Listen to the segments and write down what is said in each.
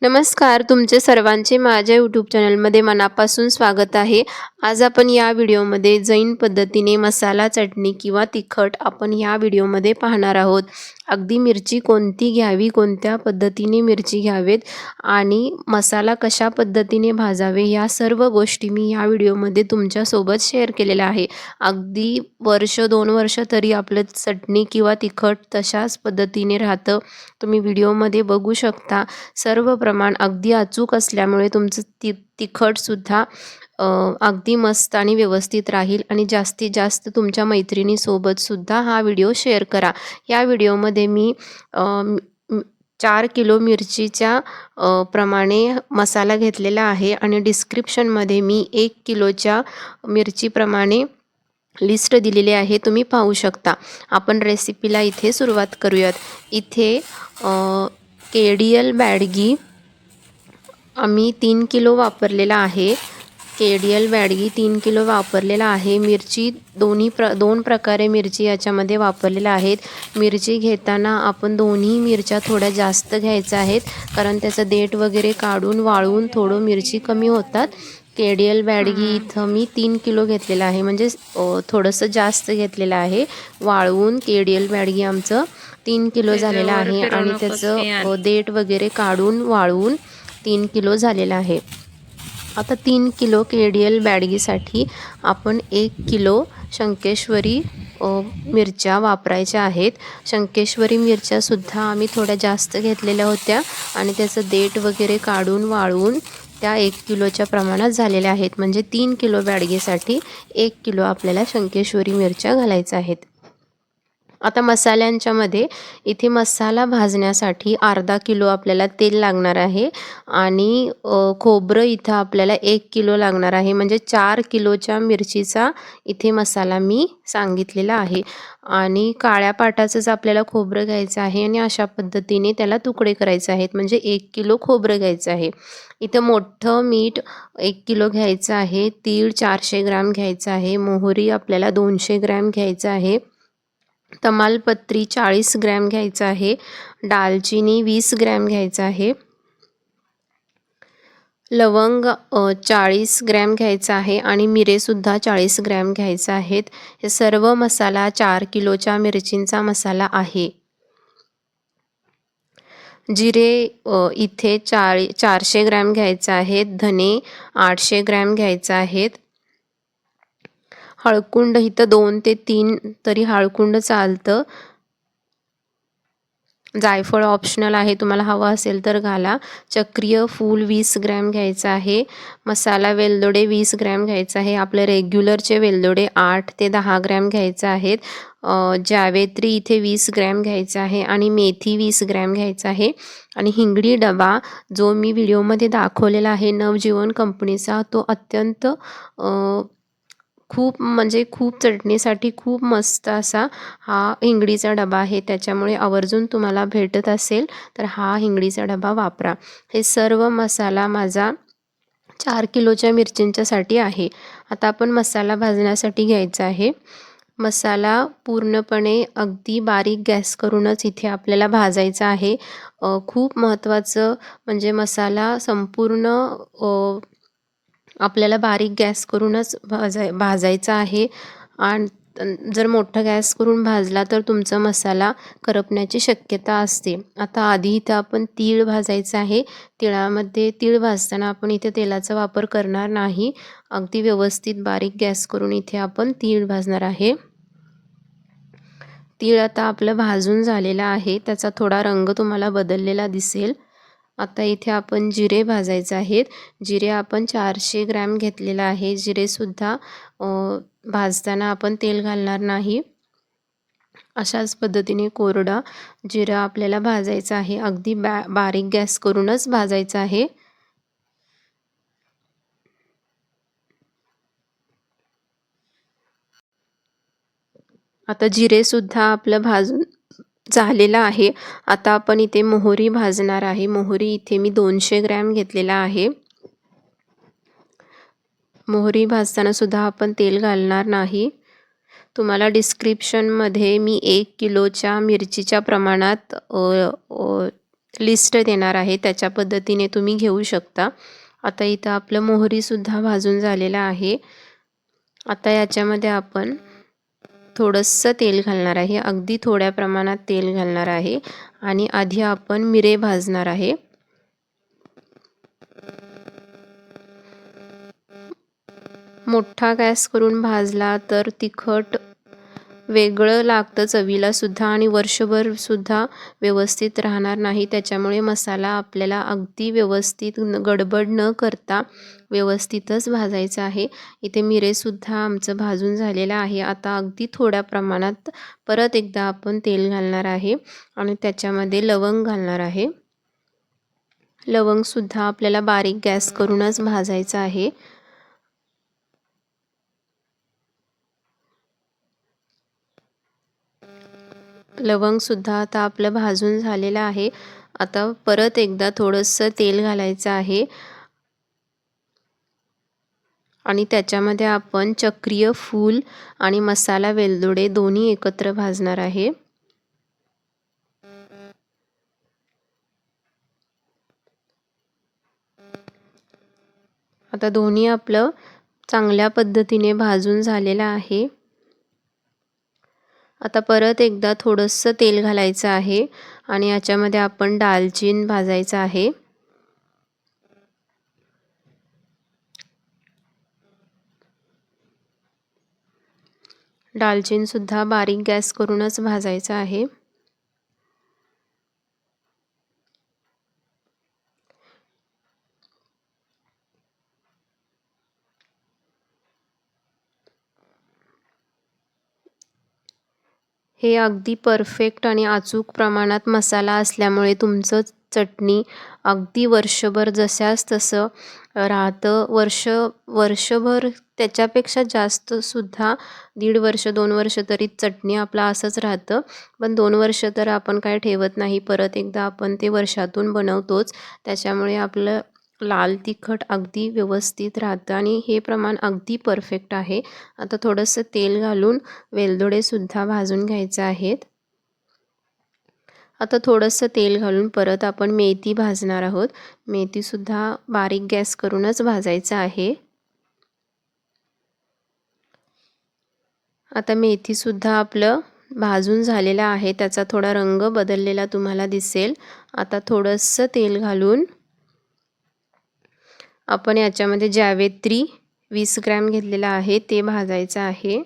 नमस्कार, तुमचे सर्वांचे माझ्या यूट्यूब चॅनलमध्ये मनापासून स्वागत आहे. आज आपण या व्हिडिओमध्ये जैन पद्धतीने मसाला चटणी किंवा तिखट आपण या व्हिडिओमध्ये पाहणार आहोत. अगदी मिरची कोणती घ्यावी, कोणत्या पद्धतीने मिरची घ्यावेत आणि मसाला कशा पद्धतीने भाजावे या सर्व गोष्टी मी या व्हिडिओमध्ये तुमच्यासोबत शेअर केलेल्या आहे. अगदी वर्ष 2 वर्ष तरी आपलं चटणी किंवा तिखट तशाच पद्धतीने राहतं. तुम्ही व्हिडिओमध्ये बघू शकता. सर्व प्रमाण अगदी अचूक असल्यामुळे तुमचं तिखटसुद्धा अगदी मस्त आणि व्यवस्थित राहील आणि जास्तीत जास्त तुमच्या मैत्रिणीसोबतसुद्धा हा व्हिडिओ शेअर करा. या व्हिडिओमध्ये मी 4 किलो मिरचीच्या प्रमाणे मसाला घेतलेला आहे आणि डिस्क्रिप्शनमध्ये मी 1 किलोच्या मिरचीप्रमाणे लिस्ट दिलेली आहे, तुम्ही पाहू शकता. आपण रेसिपीला इथे सुरुवात करूयात. इथे KDL बॅडगी आम्ही 3 किलो वापरलेला आहे. KDL बॅडगी 3 किलो वापरलेला आहे. मिरची दोन प्रकारे मिरची याच्यामध्ये वापरलेल्या आहेत. मिरची घेताना आपण दोन्ही मिरच्या थोड्या जास्त घ्यायच्या आहेत, कारण त्याचं देठ वगैरे काढून वाळवून थोडं मिरची कमी होतात. KDL बॅडगी इथं मी 3 किलो घेतलेला आहे, म्हणजे थोडंसं जास्त घेतलेलं आहे. वाळवून KDL बॅडगी आमचं 3 किलो झालेलं आहे आणि त्याचं देठ वगैरे काढून वाळवून 3 किलो झालेलं आहे. आता 3 किलो KDL बॅडगीसाठी आपण 1 किलो शंकेश्वरी मिरच्या वापरायच्या आहेत. शंकेश्वरी मिरच्यासुद्धा आम्ही थोड्या जास्त घेतलेल्या होत्या आणि त्याचं देठ वगैरे काढून वाळवून त्या 1 किलोच्या प्रमाणात झालेल्या आहेत. म्हणजे 3 किलो बॅडगीसाठी 1 किलो आपल्याला शंकेश्वरी मिरच्या घालायच्या आहेत. आता मसाल्यांच्यामध्ये इथे मसाला भाजण्यासाठी अर्धा किलो आपल्याला तेल लागणार आहे आणि खोबरं इथं आपल्याला 1 किलो लागणार आहे. म्हणजे 4 किलोच्या मिरचीचा इथे मसाला मी सांगितलेला आहे आणि काळ्या पाटाचंच आपल्याला खोबरं घ्यायचं आहे आणि अशा पद्धतीने त्याला तुकडे करायचे आहेत. म्हणजे 1 किलो खोबरं घ्यायचं आहे. इथं मोठं मीठ 1 किलो घ्यायचं आहे. तीळ 400 ग्रॅम घ्यायचं आहे. मोहरी आपल्याला 200 ग्रॅम घ्यायचं आहे. तमालपत्री 40 ग्रॅम घ्यायचं आहे. दालचिनी 20 ग्रॅम घ्यायचं आहे. लवंग 40 ग्रॅम घ्यायचं आहे आणि मिरेसुद्धा 40 ग्रॅम घ्यायचं आहेत. हे सर्व मसाला 4 किलोच्या मिरचींचा मसाला आहे. जिरे इथे 400 ग्रॅम घ्यायचं आहे. धने 800 ग्रॅम घ्यायचं आहेत. हळकुंड इथं 2 ते 3 तरी हळकुंड चालतं. जायफळ ऑप्शनल आहे, तुम्हाला हवं असेल तर घाला. चक्रीय फूल 20 ग्रॅम घ्यायचं आहे. मसाला वेलदोडे 20 ग्रॅम घ्यायचं आहे. आपले रेग्युलरचे वेलदोडे 8 ते 10 ग्रॅम घ्यायचं आहेत. जावेत्री इथे 20 ग्रॅम घ्यायचं आहे आणि मेथी 20 ग्रॅम घ्यायचं आहे. आणि हिंगडी डबा जो मी व्हिडिओमध्ये दाखवलेला आहे नवजीवन कंपनीचा, तो अत्यंत खूप चटणीसाठी खूप मस्त असा हा हिंगडीचा डबा आहे. त्याच्यामुळे आवर्जून तुम्हाला भेटत असेल तर हा हिंगडीचा डबा वापरा. हे सर्व मसाला माझा 4 किलोच्या मिरचींच्यासाठी आहे. आता आपण मसाला भाजण्यासाठी घ्यायचा आहे. मसाला पूर्णपणे अगदी बारीक गॅस करूनच इथे आपल्याला भाजायचा आहे. खूप महत्त्वाचं म्हणजे मसाला संपूर्ण आपल्याला बारीक गॅस करूनच भाजायचा आहे. आणि जर मोठा गॅस करून भाजला तर तुमचा मसाला करपण्याची शक्यता असते. आता आधी इथं आपण तीळ भाजायचं आहे. तीळ भाजताना आपण इथे तेलाचा वापर करणार नाही. अगदी व्यवस्थित बारीक गॅस करून इथे आपण तीळ भाजणार आहे. तीळ आता आपलं भाजून झालेला आहे. त्याचा थोडा रंग तुम्हाला बदललेला दिसेल. आता इथे आपण जिरे भाजायचे आहेत. जिरे आपण 400 ग्रॅम घेतलेला आहे. जिरेसुद्धा भाजताना आपण तेल घालणार नाही. अशाच पद्धतीने कोरडा जिरा आपल्याला भाजायचा आहे. अगदी बारीक गॅस करूनच भाजायचा आहे. आता जिरेसुद्धा आपलं भाजून झालेला आहे. आता आपण इथे मोहरी भाजणार आहे. मोहरी इथे मी 200 ग्रॅम घेतलेला आहे. मोहरी भाजताना सुद्धा आपण तेल घालणार नाही. तुम्हाला डिस्क्रिप्शनमध्ये मी 1 किलोच्या मिरचीच्या प्रमाणात लिस्ट देणार आहे त्याच्या पद्धतीने तुम्ही घेऊ शकता। आता इथं आपलं मोहरीसुद्धा भाजून झालेलं आहे। आता याच्यामध्ये आपण थोडंसं तेल घालणार आहे, अगदी थोड्या प्रमाणात तेल घालणार आहे आणि आधी आपण मिरे भाजणार आहे। मोठा गॅस करून भाजला तर तिखट वेगळं लागतं चवीला सुद्धा आणि वर्षभर सुद्धा व्यवस्थित राहणार नाही। त्याच्यामुळे मसाला आपल्याला अगदी व्यवस्थित गडबड न करता व्यवस्थितच भाजायचा आहे। इथे मिरेसुद्धा आमचं भाजून झालेलं आहे। आता अगदी थोड्या प्रमाणात परत एकदा आपण तेल घालणार आहे आणि त्याच्यामध्ये लवंग घालणार आहे। लवंगसुद्धा आपल्याला बारीक गॅस करूनच भाजायचं आहे। लवंगसुद्धा आता आपलं भाजून झालेलं आहे। आता परत एकदा थोडंसं तेल घालायचं आहे आणि त्याच्यामध्ये आपण चक्रीय फूल आणि मसाला वेलदोडे दोन्ही एकत्र भाजणार आहे। आता दोन्ही आपलं चांगल्या पद्धतीने भाजून झालेलं आहे। आता परत एकदा थोडंसं तेल घालायचं आहे आणि याच्यामध्ये आपण दालचीन भाजायचं आहे। दालचीन सुद्धा बारीक गॅस करूनच भाजायचं आहे। हे अगदी परफेक्ट आणि अचूक प्रमाणात मसाला असल्यामुळे तुमचं चटणी अगदी वर्षभर जशास तसं राहतं। वर्षभर त्याच्यापेक्षा जास्त सुद्धा 1.5 वर्ष 2 वर्ष तरी चटणी आपलं असंच राहतं। पण 2 वर्ष तर आपण काय ठेवत नाही, परत एकदा आपण ते वर्षातून बनवतोच। त्याच्यामुळे आपलं लाल तिखट अगदी व्यवस्थित राहतं आणि हे प्रमाण अगदी परफेक्ट आहे। आता थोडंसं तेल घालून वेलदोडेसुद्धा भाजून घ्यायचे आहेत। आता थोडंसं तेल घालून परत आपण मेथी भाजणार आहोत। मेथीसुद्धा बारीक गॅस करूनच भाजायचं आहे। आता मेथीसुद्धा आपलं भाजून झालेलं आहे, त्याचा थोडा रंग बदललेला तुम्हाला दिसेल। आता थोडंसं तेल घालून आपण याच्यामध्ये जावेत्री 20 ग्रॅम घेतलेला आहे ते भाजायचं आहे।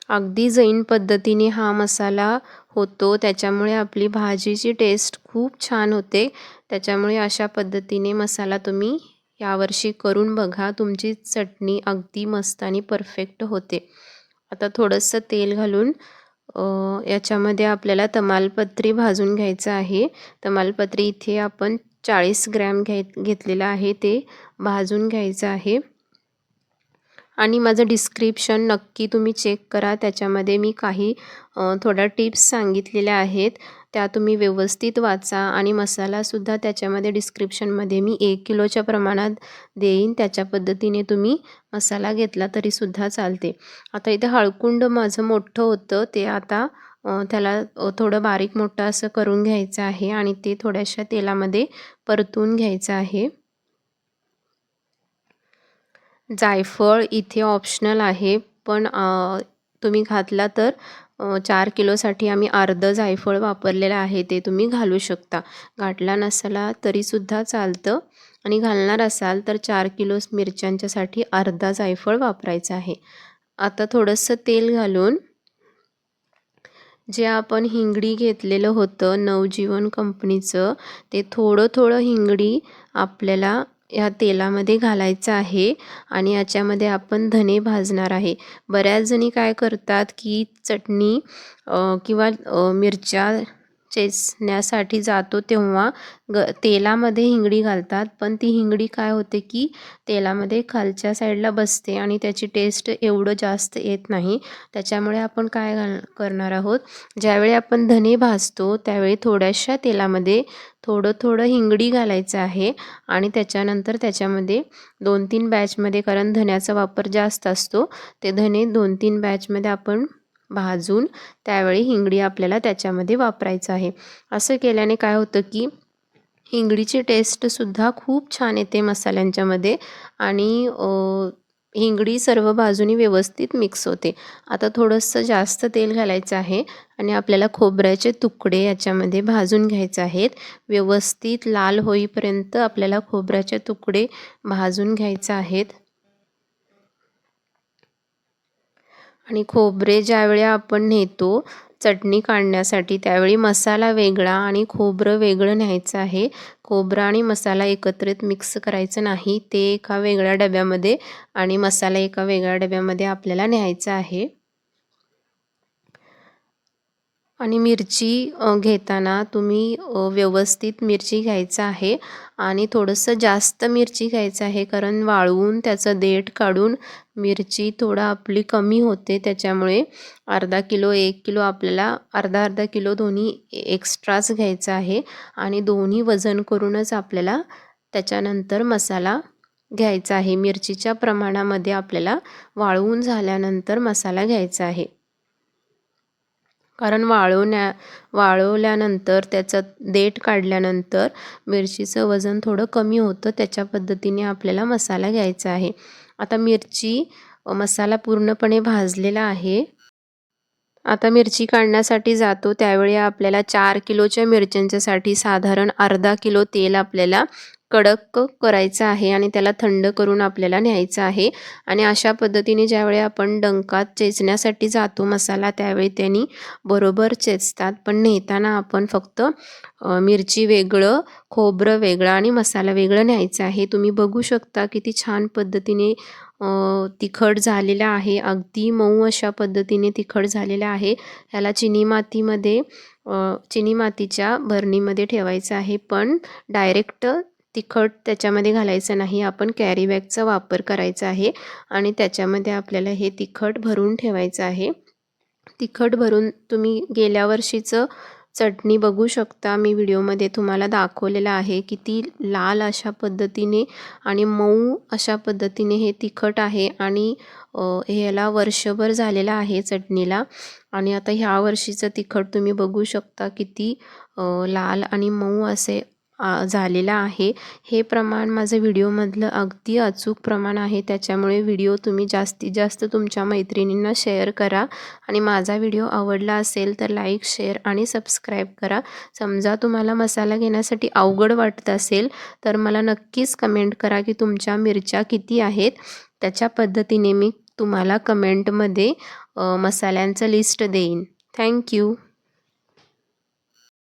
अगदी जैन पद्धतीने हा मसाला होतो, त्याच्यामुळे आपली भाजीची टेस्ट खूप छान होते। त्याच्यामुळे अशा पद्धतीने मसाला तुम्ही यावर्षी करून बघा, तुमची चटणी अगदी मस्त आणि परफेक्ट होते। आता थोडंसं तेल घालून याच्यामध्ये आपल्याला तमालपत्री भाजून घ्यायचं आहे। तमालपत्री इथे आपण 40 ग्रॅम घेतलेलं आहे ते भाजून घ्यायचं आहे। आणि माझं डिस्क्रिप्शन नक्की तुम्ही चेक करा, त्याच्यामध्ये मी काही थोड्या टिप्स सांगितलेल्या आहेत, त्या तुम्ही व्यवस्थित वाचा आणि मसालासुद्धा त्याच्यामध्ये डिस्क्रिप्शनमध्ये मी 1 किलोच्या प्रमाणात देईन, त्याच्या पद्धतीने तुम्ही मसाला घेतला तरीसुद्धा चालते। आता इथे हळकुंड माझं मोठं होतं, ते आता त्याला थोडं बारीक मोठं असं करून घ्यायचं आहे आणि ते थोड्याशा तेलामध्ये परतून घ्यायचं आहे। जायफळ इथे ऑप्शनल आहे, पण तुम्ही घातला तर 4 किलोसाठी आम्ही अर्धं जायफळ वापरलेलं आहे, ते तुम्ही घालू शकता। घातला नसला तरीसुद्धा चालतं आणि घालणार असाल तर 4 किलो मिरच्यांच्यासाठी अर्धा जायफळ वापरायचा आहे। आता थोडंसं तेल घालून जे आपण हिंगडी घेतलेलं होतं नवजीवन कंपनीचं, ते थोडं हिंगडी आपल्याला या तेलामध्ये घालायचं आहे आणि याच्यामध्ये आपण धने भाजणार आहे। बऱ्याच जणी काय करतात की चटणी किंवा मिरच्या चेचण्यासाठी जातो तेव्हा तेलामध्ये हिंगडी घालतात, पण ती हिंगडी काय होते की तेलामध्ये खालच्या साईडला बसते आणि त्याची टेस्ट एवढं जास्त येत नाही। त्याच्यामुळे आपण काय करणार आहोत, ज्यावेळी आपण धने भाजतो त्यावेळी थोड्याशा तेलामध्ये थोडं हिंगडी घालायचं आहे आणि त्याच्यानंतर त्याच्यामध्ये 2-3 बॅचमध्ये, कारण धन्याचा वापर जास्त असतो, ते धने 2-3 बॅचमध्ये आपण भाजून त्यावेळी हिंगडी आपल्याला त्याच्यामध्ये वापरायचं आहे. असं केल्याने काय होतं की हिंगडीची टेस्टसुद्धा खूप छान येते मसाल्यांच्यामध्ये आणि हिंगडी सर्व बाजूनी व्यवस्थित मिक्स होते. आता थोडंसं जास्त तेल घालायचं आहे आणि आपल्याला खोबऱ्याचे तुकडे याच्यामध्ये भाजून घ्यायचे आहेत. व्यवस्थित लाल होईपर्यंत आपल्याला खोबऱ्याचे तुकडे भाजून घ्यायचे आहेत. आणि खोबरे ज्यावेळी आपण नेतो चटणी काढण्यासाठी त्यावेळी मसाला वेगळा आणि खोबरं वेगळं न्यायचं आहे. खोबरं आणि मसाला एकत्रित मिक्स करायचं नाही. ते एका वेगळ्या डब्यामध्ये आणि मसाला एका वेगळ्या डब्यामध्ये आपल्याला न्यायचा आहे. आणि मिरची घेताना तुम्ही व्यवस्थित मिरची घ्यायचं आहे आणि थोडंसं जास्त मिरची घ्यायचं आहे, कारण वाळवून त्याचं देठ काढून मिरची थोडा आपली कमी होते. त्याच्यामुळे अर्धा किलो 1 किलो आपल्याला अर्धा किलो दोन्ही एक्स्ट्राच घ्यायचं आहे आणि दोन्ही वजन करूनच आपल्याला त्याच्यानंतर मसाला घ्यायचा आहे. मिरचीच्या प्रमाणामध्ये आपल्याला वाळवून झाल्यानंतर मसाला घ्यायचा आहे. कारण वाळवल्यानंतर त्याचं देठ काढल्यानंतर मिरचीचं वजन थोडं कमी होतं. त्याच्या पद्धतीने आपल्याला मसाला घ्यायचा आहे. आता मसाला पूर्णपणे भाजलेला आहे. आता मिरची काढण्यासाठी जातो त्यावेळी आपल्याला 4 किलोच्या मिरच्यांच्यासाठी साधारण अर्धा किलो तेल आपल्याला कडक करायचं आहे आणि त्याला थंड करून आपल्याला न्यायचं आहे. आणि अशा पद्धतीने ज्यावेळी आपण डंकात चेचण्यासाठी जातो मसाला त्यावेळी त्यांनी बरोबर चेचतात, पण नेताना आपण फक्त मिरची वेगळं, खोबरं वेगळं आणि मसाला वेगळं न्यायचं आहे. तुम्ही बघू शकता किती छान पद्धतीने तिखट झालेला आहे. अगदी मऊ अशा पद्धतीने तिखट झालेला आहे. ह्याला चिनी मातीच्या भरणीमध्ये ठेवायचं आहे, पण डायरेक्ट तिखट त्याच्यामध्ये घालायचं नाही. आपण कॅरी बॅगचा वापर करायचा आहे आणि त्याच्यामध्ये आपल्याला हे तिखट भरून ठेवायचं आहे. तिखट भरून तुम्ही गेल्या वर्षीचं चटणी बघू शकता. मी व्हिडिओमध्ये तुम्हाला दाखवलेलं आहे. किती लाल अशा पद्धतीने आणि मऊ अशा पद्धतीने हे तिखट आहे आणि ह्याला वर्षभर झालेलं आहे चटणीला. आणि आता ह्या वर्षीचं तिखट तुम्ही बघू शकता किती लाल आणि मऊ असे झालेलं आहे. हे प्रमाण माझं व्हिडिओमधलं अगदी अचूक प्रमाण आहे. त्याच्यामुळे व्हिडिओ तुम्ही जास्तीत जास्त तुमच्या मैत्रिणींना शेअर करा आणि माझा व्हिडिओ आवडला असेल तर लाईक, शेअर आणि सबस्क्राईब करा. समजा तुम्हाला मसाला घेण्यासाठी अवघड वाटत असेल तर मला नक्कीच कमेंट करा की तुमच्या मिरच्या किती आहेत. त्याच्या पद्धतीने मी तुम्हाला कमेंटमध्ये मसाल्यांचं लिस्ट देईन. थँक्यू.